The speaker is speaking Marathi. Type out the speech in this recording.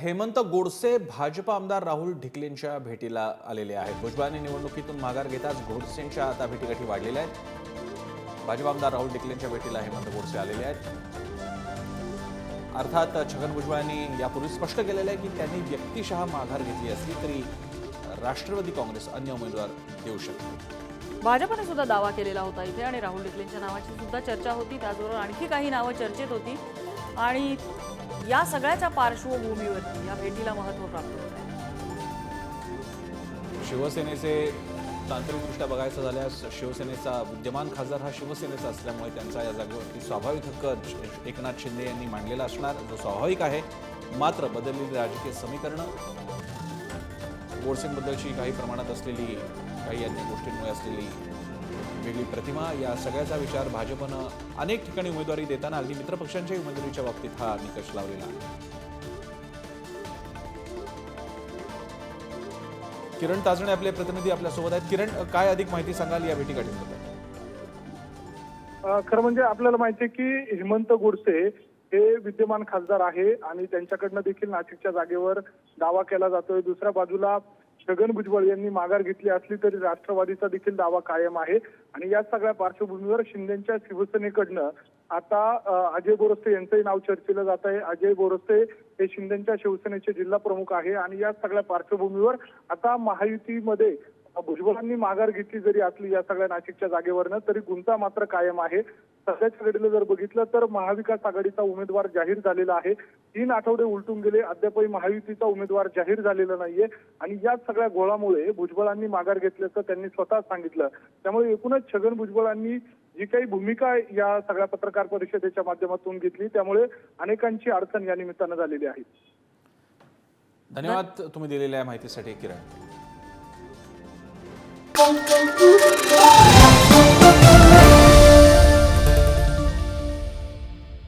हेमंत गोडसे भाजप आमदार राहुल ढिकलेंच्या भेटीला आलेले आहेत। भुजबळांनी निवडणुकीतून माघार घेताच गोडसेंच्या आता भेटीगाठी वाढलेल्या आहेत। भाजप आमदार राहुल ढिकलेंच्या भेटीला हेमंत गोडसे आलेले आहेत। अर्थात छगन भुजबळांनी यापूर्वी स्पष्ट केलेलं आहे की त्यांनी व्यक्तिशः माघार घेतली असली तरी राष्ट्रवादी काँग्रेस अन्य उमेदवार देऊ शकते। भाजपने सुद्धा दावा केलेला होता इथे आणि राहुल ढिकलेंच्या नावाची सुद्धा चर्चा होती। त्याचबरोबर आणखी काही नावं चर्चेत होती आणि या सगळ्याच्या पार्श्वभूमीवरती या भेटीला महत्त्व प्राप्त होत आहे। शिवसेनेचे तांत्रिकदृष्ट्या बघायचं झाल्यास शिवसेनेचा विद्यमान खासदार हा शिवसेनेचा असल्यामुळे त्यांचा या जागेवरती स्वाभाविक हक्क एकनाथ शिंदे यांनी मांडलेला असणार, जो स्वाभाविक आहे। मात्र बदललेली राजकीय समीकरणं, गोडसेंबद्दलची काही प्रमाणात असलेली काही अन्य गोष्टींमुळे असलेली वेगळी प्रतिमा, या सगळ्याचा विचार भाजपनं अनेक ठिकाणी उमेदवारी देताना अगदी मित्रपक्षांच्या उमेदवारीच्या बाबतीत हा निकष लावलेला आहे। किरण ताजणे आपले प्रतिनिधी आपल्यासोबत आहेत। किरण, काय अधिक माहिती सांगाल या भेटीगाठीबद्दल? खरं म्हणजे आपल्याला माहिती आहे की हेमंत गोडसे हे विद्यमान खासदार आहे आणि त्यांच्याकडनं देखील नाशिकच्या जागेवर दावा केला जातोय। दुसऱ्या बाजूला छगन भुजबळ यांनी माघार घेतली असली तरी राष्ट्रवादीचा देखील दावा कायम आहे आणि या सगळ्या पार्श्वभूमीवर शिंदेच्या शिवसेनेकडनं आता अजय बोरस्ते यांचंही नाव चर्चेलं जात आहे। अजय बोरस्ते हे शिंदेच्या शिवसेनेचे जिल्हा प्रमुख आहे आणि या सगळ्या पार्श्वभूमीवर आता महायुतीमध्ये भुजबळांनी माघार घेतली जरी असली या सगळ्या नाशिकच्या जागेवरनं तरी गुंता मात्र कायम आहे। सध्याच्या घडीला जर बघितलं तर महाविकास आघाडीचा उमेदवार जाहीर झालेला आहे। 3 आठवडे उलटून गेले, अद्यापही महायुतीचा उमेदवार जाहीर झालेला नाहीये आणि या सगळ्या गोळामुळे भुजबळांनी माघार घेतल्याचं त्यांनी स्वतः सांगितलं। त्यामुळे एकूणच छगन भुजबळांनी जी काही भूमिका या सगळ्या पत्रकार परिषदेच्या माध्यमातून घेतली त्यामुळे अनेकांची अडचण या निमित्तानं झालेली आहे। धन्यवाद तुम्ही दिलेल्या माहितीसाठी किरण।